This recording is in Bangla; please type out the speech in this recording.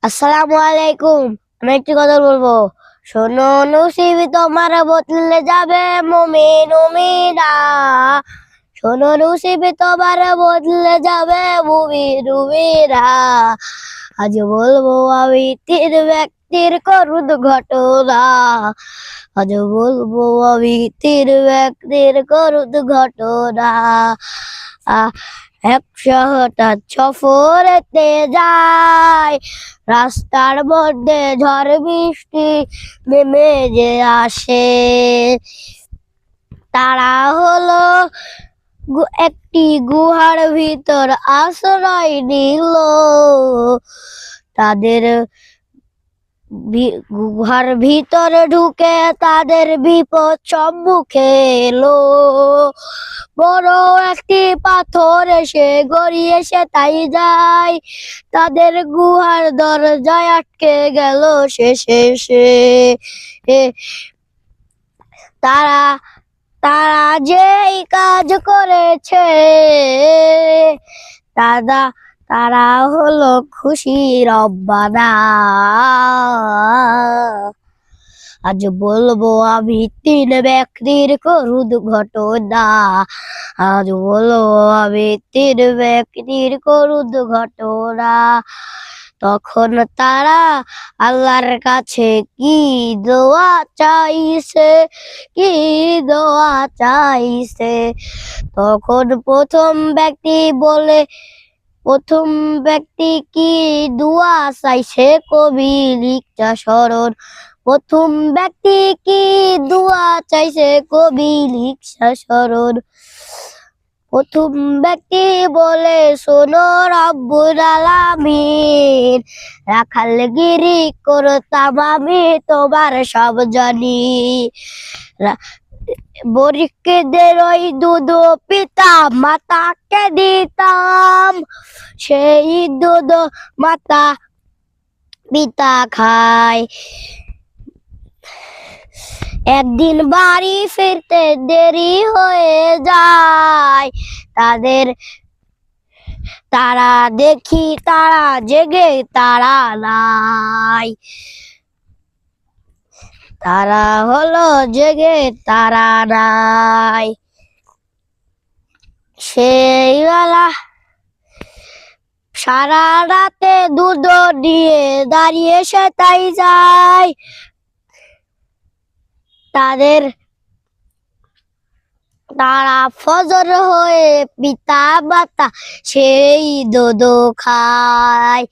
আসসালামু আলাইকুম। আমি একটি কথা বলবো। শোনো নসিব তোমার বদলে যাবে মুমিন মুমিনা। শোনো নসিব তোমার বদলে যাবে মুমিন মুমিনা। আজ বলবো আমি তিন ব্যক্তির করুণ ঘটনা। আজ বলবো আমি তিন ব্যক্তির করুণ ঘটনা। এক হঠাৎ সফরেতে যায়, রাস্তার মধ্যে ঝড় বৃষ্টি নেমে যে আসে। তারা হলো একটি গুহার ভিতর আশ্রয় নিল। তাদের গুহার ভিতরে ঢুকে তাদের বিপদ সম্মুখে এলো। বড় একটি পাথর এসে গড়িয়ে সে তাই যায়, তাদের গুহার দরজায় আটকে গেল শেষে। তারা তারা যেই কাজ করেছে, দাদা তারা হলো খুশি রব্বানা। আজ বলবো আমি তিন ব্যক্তির করুণ ঘটনা। আজ বলবো আমি তিন ব্যক্তির করুণ ঘটনা। তখন তারা আল্লাহর কাছে কি দোয়া চাইছে, কি দোয়া চাইছে। তখন প্রথম ব্যক্তি কি দোয়া চাইছে, কবি লিখতা স্মরণ। প্রথম ব্যক্তি কি দোয়া চাইছে, কবি লিখতা স্মরণ। প্রথম ব্যক্তি বলে, শোনো রব্বুল আলামিন, রাখালগিরি করতাম আমি তোমার সব জানি। বরিকদের ওই দুধ পিতা মাতাকে দিতাম, সেই দুধ মাতা পিতা খায়। একদিন বাড়ি ফিরতে দেরি হয়ে যায়, তারা দেখি তারা জেগে তারা নাই। তারা হলো জেগে তারা নাই। সেই বেলা সারা রাতে দুধ দিয়ে দাঁড়িয়ে সে তাই যায়। তারা ফজর হয়ে পিতা মাতা সেই দুধ খায়।